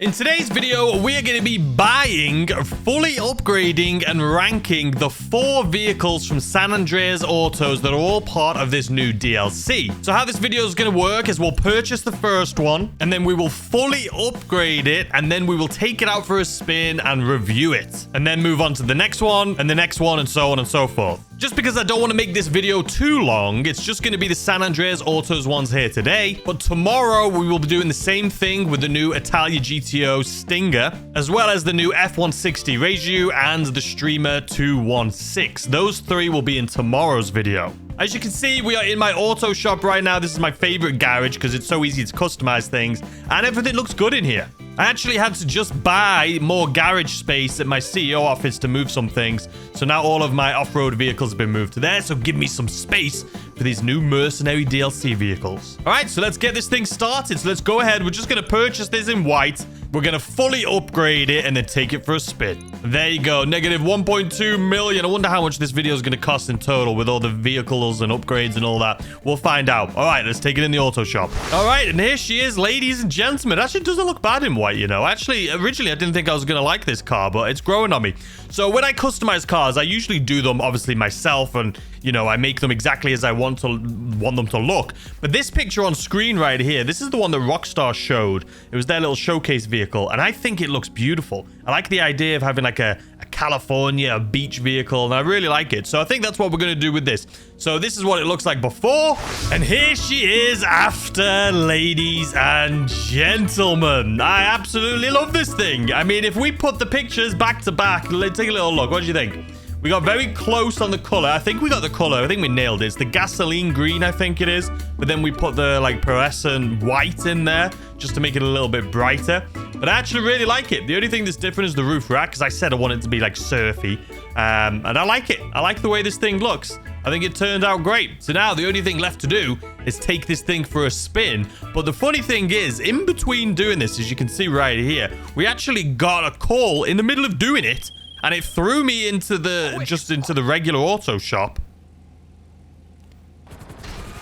In today's video, we are going to be buying, fully upgrading, and ranking the 4 vehicles from San Andreas Autos that are all part of this new DLC. So how this video is going to work is we'll purchase the first one, and then we will fully upgrade it, and then we will take it out for a spin and review it. And then move on to the next one, and the next one, and so on and so forth. Just because I don't want to make this video too long, it's just going to be the San Andreas Autos ones here today. But tomorrow, we will be doing the same thing with the new Italia GTO Stinger, as well as the new F160 Retinue and the Streamer 216. Those 3 will be in tomorrow's video. As you can see, we are in my auto shop right now. This is my favorite garage because it's so easy to customize things, and everything looks good in here. I actually had to just buy more garage space at my CEO office to move some things. So now all of my off-road vehicles have been moved to there. So give me some space for these new Mercenary DLC vehicles. All right, so let's get this thing started. So let's go ahead. We're just going to purchase this in white. We're going to fully upgrade it and then take it for a spin. There you go. Negative 1.2 million. I wonder how much this video is going to cost in total with all the vehicles and upgrades and all that. We'll find out. All right, let's take it in the auto shop. All right, and here she is, ladies and gentlemen. Actually, doesn't look bad in white, you know. Actually, originally, I didn't think I was going to like this car, but it's growing on me. So when I customize cars, I usually do them, obviously, myself, and, you know, I make them exactly as I want them to look. But this picture on screen right here, this is the one that Rockstar showed. It was their little showcase vehicle, and I think it looks beautiful. I like the idea of having like a California beach vehicle, and I really like it. So I think that's what we're going to do with this. So this is what it looks like before, and here she is after, ladies and gentlemen. I absolutely love this thing. I mean, if we put the pictures back to back, let's take a little look. What do you think? We got very close on the color. I think we got the color. I think we nailed it. It's the gasoline green, I think it is. But then we put the like pearlescent white in there just to make it a little bit brighter. But I actually really like it. The only thing that's different is the roof rack, because I said I want it to be like surfy. And I like it. I like the way this thing looks. I think it turned out great. So now the only thing left to do is take this thing for a spin. But the funny thing is, in between doing this, as you can see right here, we actually got a call in the middle of doing it. And it threw me into the regular auto shop.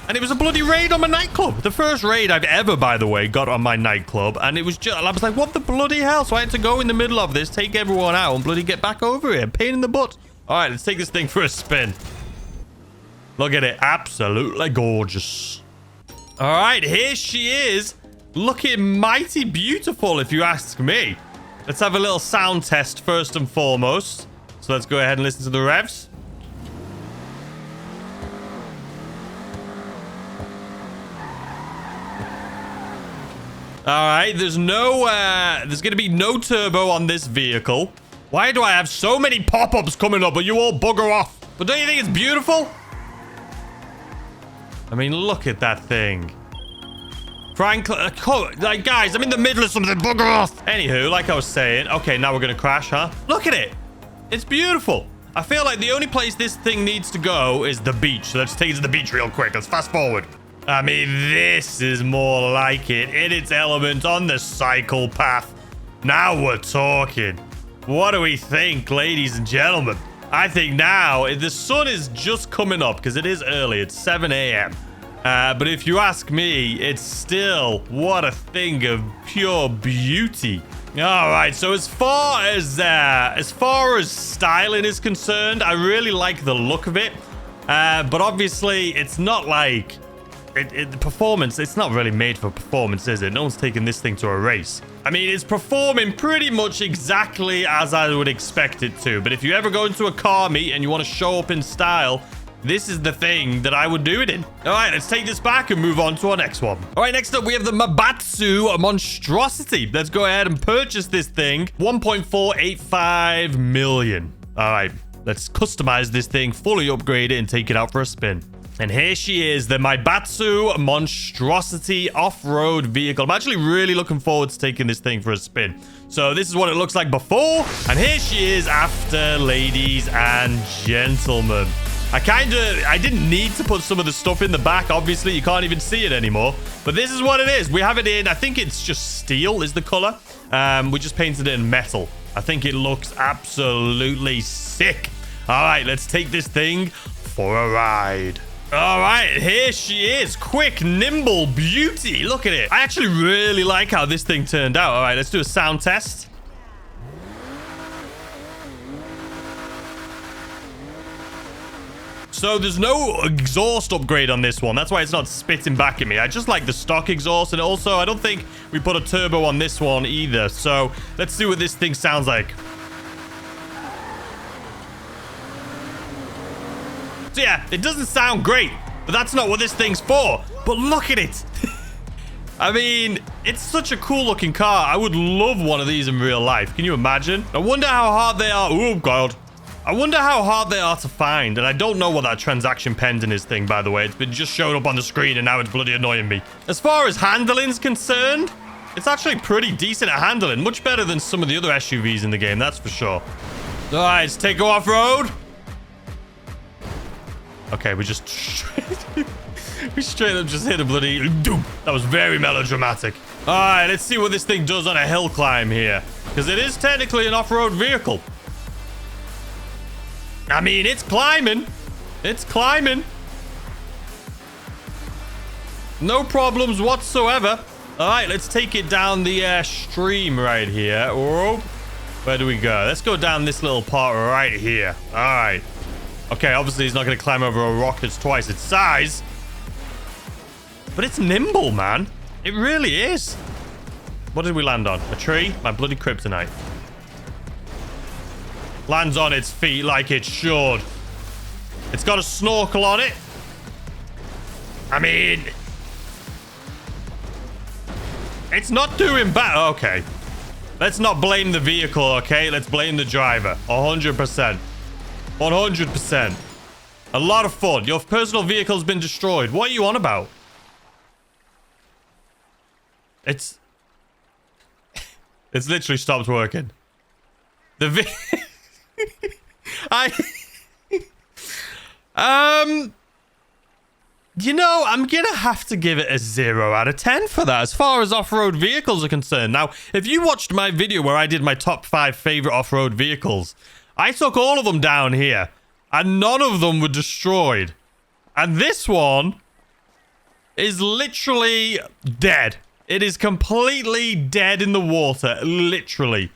And it was a bloody raid on my nightclub. The first raid I've ever, by the way, got on my nightclub. And it was just, I was like, what the bloody hell? So I had to go in the middle of this, take everyone out, and bloody get back over here. Pain in the butt. All right, let's take this thing for a spin. Look at it. Absolutely gorgeous. All right, here she is. Looking mighty beautiful, if you ask me. Let's have a little sound test first and foremost. So let's go ahead and listen to the revs. All right, there's going to be no turbo on this vehicle. Why do I have so many pop-ups coming up, but you all bugger off? But don't you think it's beautiful? I mean, look at that thing. Frank, like, guys, I'm in the middle of something. Bugger off. Anywho, like I was saying, okay, now we're going to crash, huh? Look at it. It's beautiful. I feel like the only place this thing needs to go is the beach. So let's take it to the beach real quick. Let's fast forward. I mean, this is more like it in its element on the cycle path. Now we're talking. What do we think, ladies and gentlemen? I think now the sun is just coming up because it is early. It's 7 a.m. But if you ask me, it's still what a thing of pure beauty. All right, so as far as styling is concerned, I really like the look of it. But obviously, it's not like the performance. It's not really made for performance, is it? No one's taking this thing to a race. I mean, it's performing pretty much exactly as I would expect it to. But if you ever go into a car meet and you want to show up in style, this is the thing that I would do it in. All right, let's take this back and move on to our next one. All right, next up, we have the Mabatsu Monstrosity. Let's go ahead and purchase this thing. 1.485 million. All right, let's customize this thing, fully upgrade it, and take it out for a spin. And here she is, the Mabatsu Monstrosity off-road vehicle. I'm actually really looking forward to taking this thing for a spin. So this is what it looks like before. And here she is after, ladies and gentlemen. I didn't need to put some of the stuff in the back. Obviously, you can't even see it anymore. But this is what it is. We have it in, I think it's just steel is the color. We just painted it in metal. I think it looks absolutely sick. All right, let's take this thing for a ride. All right, here she is. Quick, nimble beauty. Look at it. I actually really like how this thing turned out. All right, let's do a sound test. So there's no exhaust upgrade on this one. That's why it's not spitting back at me. I just like the stock exhaust. And also, I don't think we put a turbo on this one either. So let's see what this thing sounds like. So yeah, it doesn't sound great, but that's not what this thing's for. But look at it. I mean, it's such a cool looking car. I would love one of these in real life. Can you imagine? I wonder how hard they are. Oh, God. I wonder how hard they are to find. And I don't know what that transaction pending is thing, by the way. It's been just showed up on the screen and now it's bloody annoying me. As far as handling's concerned, it's actually pretty decent at handling. Much better than some of the other SUVs in the game, that's for sure. All right, let's take her off-road. Okay, we just straight up just hit a bloody doom. That was very melodramatic. All right, let's see what this thing does on a hill climb here. Because it is technically an off-road vehicle. I mean, it's climbing. It's climbing. No problems whatsoever. All right, let's take it down the stream right here. Whoa. Where do we go? Let's go down this little part right here. All right. Okay, obviously he's not going to climb over a rock that's twice its size. But it's nimble, man. It really is. What did we land on? A tree? My bloody kryptonite. Lands on its feet like it should. It's got a snorkel on it. I mean, it's not doing bad. Okay. Let's not blame the vehicle, okay? Let's blame the driver. 100%. 100%. A lot of fun. Your personal vehicle's been destroyed. What are you on about? It's literally stopped working. The you know, I'm gonna have to give it a 0 out of 10 for that as far as off-road vehicles are concerned. Now, if you watched my video where I did my top 5 favorite off-road vehicles, I took all of them down here, and none of them were destroyed. And this one is literally dead. It is completely dead in the water, literally.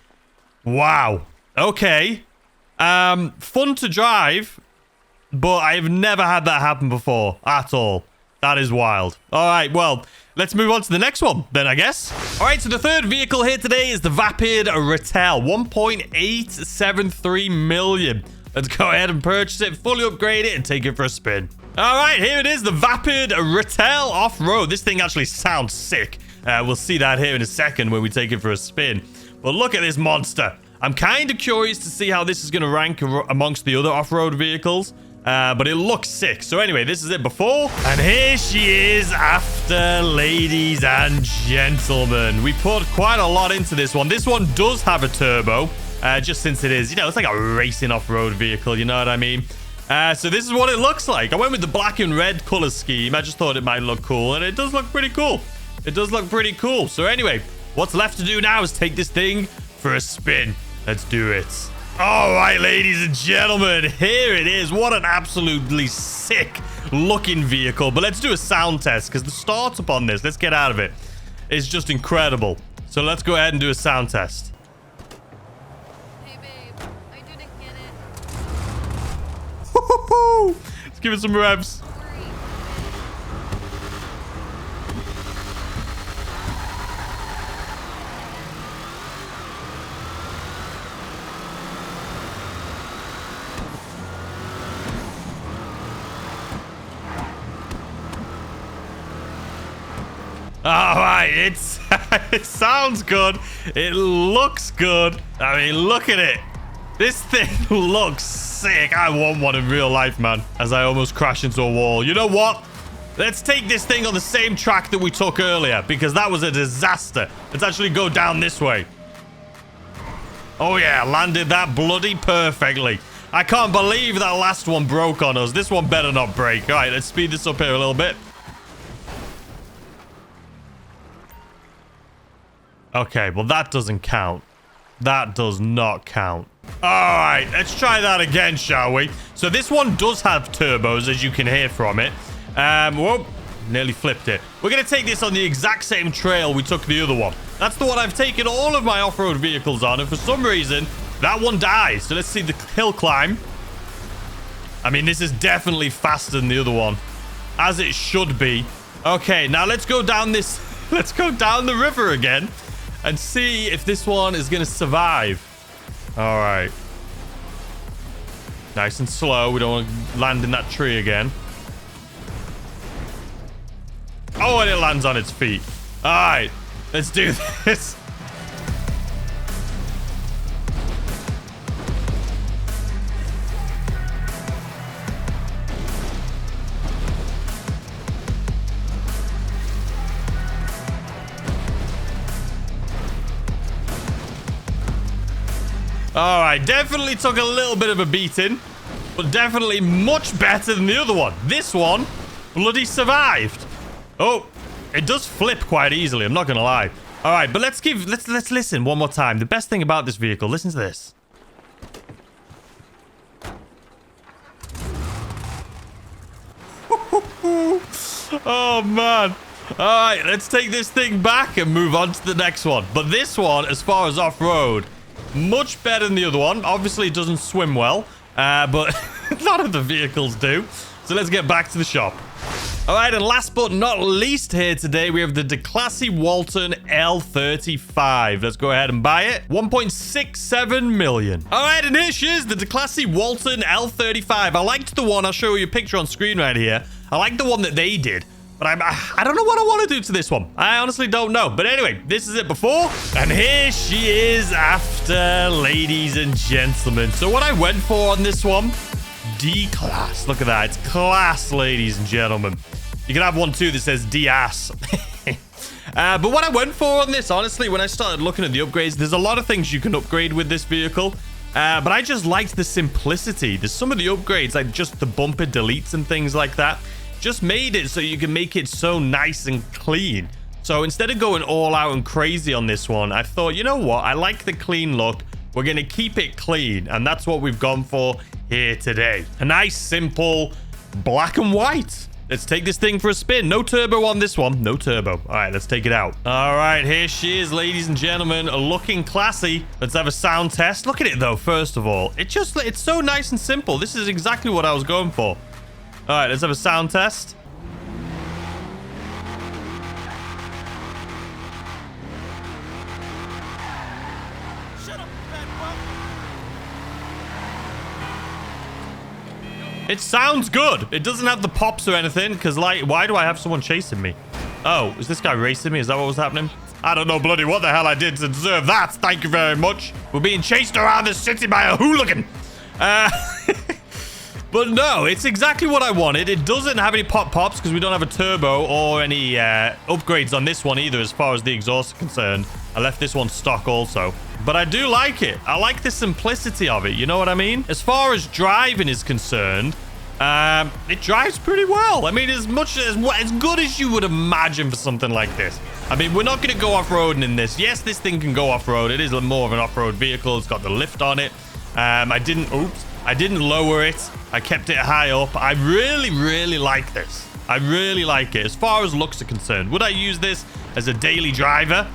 Wow. Okay. Fun to drive, but I've never had that happen before at all. That is wild. All right, well, let's move on to the next one then, I guess. All right, so the third vehicle here today is the Vapid Retinue, 1.873 million. Let's go ahead and purchase it, fully upgrade it, and take it for a spin. All right, here it is, the Vapid Retinue off-road. This thing actually sounds sick. We'll see that here in a second when we take it for a spin. But look at this monster. I'm kind of curious to see how this is going to rank amongst the other off-road vehicles. But it looks sick. So anyway, this is it before. And here she is after, ladies and gentlemen. We put quite a lot into this one. This one does have a turbo. Just since it is, you know, it's like a racing off-road vehicle. You know what I mean? So this is what it looks like. I went with the black and red color scheme. I just thought it might look cool. And it does look pretty cool. It does look pretty cool. So anyway, what's left to do now is take this thing for a spin. Let's do it. All right, ladies and gentlemen, here it is. What an absolutely sick looking vehicle. But let's do a sound test because the startup on this, let's get out of it, is just incredible. So let's go ahead and do a sound test. Hey, babe, I didn't get it. Let's give it some revs. All right, it sounds good. It looks good. I mean, look at it. This thing looks sick. I want one in real life, man, as I almost crash into a wall. You know what? Let's take this thing on the same track that we took earlier because that was a disaster. Let's actually go down this way. Oh, yeah, landed that bloody perfectly. I can't believe that last one broke on us. This one better not break. All right, let's speed this up here a little bit. Okay, well, that doesn't count. That does not count. All right, let's try that again, shall we? So this one does have turbos, as you can hear from it. Whoa, nearly flipped it. We're going to take this on the exact same trail we took the other one. That's the one I've taken all of my off-road vehicles on, and for some reason, that one dies. So let's see the hill climb. I mean, this is definitely faster than the other one, as it should be. Okay, now let's go down this... Let's go down the river again and see if this one is going to survive. All right. Nice and slow. We don't want to land in that tree again. Oh, and it lands on its feet. All right. Let's do this. All right, definitely took a little bit of a beating, but definitely much better than the other one. This one bloody survived. Oh, it does flip quite easily, I'm not gonna lie. All right, but let's listen one more time. The best thing about this vehicle, listen to this. Oh man. All right, let's take this thing back and move on to the next one. But this one, as far as off-road, much better than the other one. Obviously, it doesn't swim well, but none of the vehicles do. So let's get back to the shop. All right, and last but not least here today, we have the Declasse Walton L35. Let's go ahead and buy it. 1.67 million. All right, and here she is, the Declasse Walton L35. I liked the one. I'll show you a picture on screen right here. I like the one that they did. But I don't know what I want to do to this one. I honestly don't know. But anyway, this is it before. And here she is after, ladies and gentlemen. So what I went for on this one, Declasse. Look at that. It's class, ladies and gentlemen. You can have one too that says D-ass. But what I went for on this, honestly, when I started looking at the upgrades, there's a lot of things you can upgrade with this vehicle. But I just liked the simplicity. There's some of the upgrades, like just the bumper deletes and things like that. Just made it so you can make it so nice and clean. So instead of going all out and crazy on this one, I thought, you know what? I like the clean look. We're going to keep it clean. And that's what we've gone for here today. A nice, simple black and white. Let's take this thing for a spin. No turbo on this one. No turbo. All right, let's take it out. All right, here she is, ladies and gentlemen, looking classy. Let's have a sound test. Look at it, though, first of all. It's so nice and simple. This is exactly what I was going for. All right, let's have a sound test. Shut up, it sounds good. It doesn't have the pops or anything, because, like, why do I have someone chasing me? Oh, is this guy racing me? Is that what was happening? I don't know bloody what the hell I did to deserve that. Thank you very much. We're being chased around the city by a hooligan. But no, it's exactly what I wanted. It doesn't have any pops because we don't have a turbo or any upgrades on this one either as far as the exhaust is concerned. I left this one stock also. But I do like it. I like the simplicity of it. You know what I mean? As far as driving is concerned, it drives pretty well. I mean, as good as you would imagine for something like this. I mean, we're not going to go off-roading in this. Yes, this thing can go off-road. It is more of an off-road vehicle. It's got the lift on it. I didn't lower it. I kept it high up. I really, really like this. I really like it. As far as looks are concerned, would I use this as a daily driver?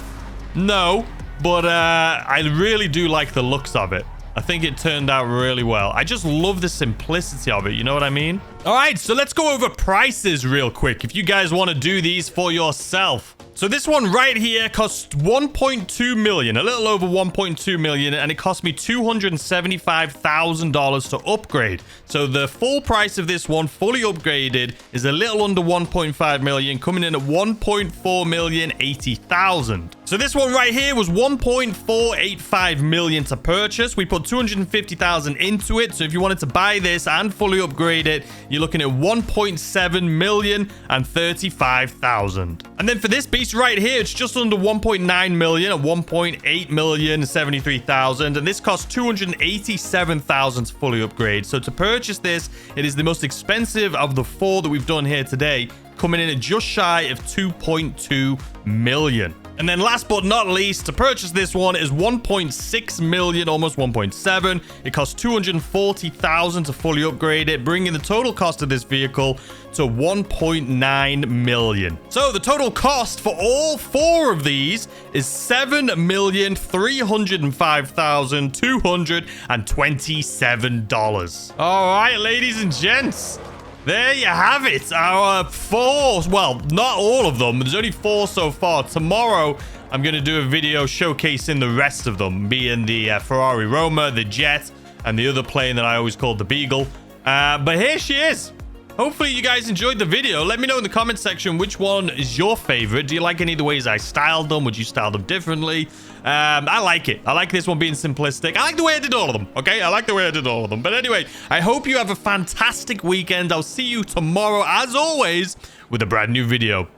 No, but I really do like the looks of it. I think it turned out really well. I just love the simplicity of it. You know what I mean? All right, so let's go over prices real quick if you guys want to do these for yourself. So this one right here costs 1.2 million, a little over 1.2 million, and it cost me $275,000 to upgrade. So the full price of this one, fully upgraded, is a little under 1.5 million, coming in at 1.4 million 80,000. So this one right here was 1.485 million to purchase. We put 250,000 into it. So if you wanted to buy this and fully upgrade it, you're looking at 1.7 million and 35,000. And then for this beast right here, it's just under 1.9 million at 1.8 million 73,000. And this costs 287,000 to fully upgrade. So to purchase this, it is the most expensive of the four that we've done here today, coming in at just shy of 2.2 million. And then last but not least, to purchase this one is 1.6 million, almost 1.7. It costs 240,000 to fully upgrade it, bringing the total cost of this vehicle to 1.9 million. So the total cost for all 4 of these is $7,305,227. All right, ladies and gents. There you have it. Our 4, well, not all of them. There's only 4 so far. Tomorrow, I'm going to do a video showcasing the rest of them, being the Ferrari Roma, the Jet, and the other plane that I always called the Beagle. But here she is. Hopefully you guys enjoyed the video. Let me know in the comment section which one is your favorite. Do you like any of the ways I styled them? Would you style them differently? I like it. I like this one being simplistic. I like the way I did all of them, okay? I like the way I did all of them. But anyway, I hope you have a fantastic weekend. I'll see you tomorrow, as always, with a brand new video.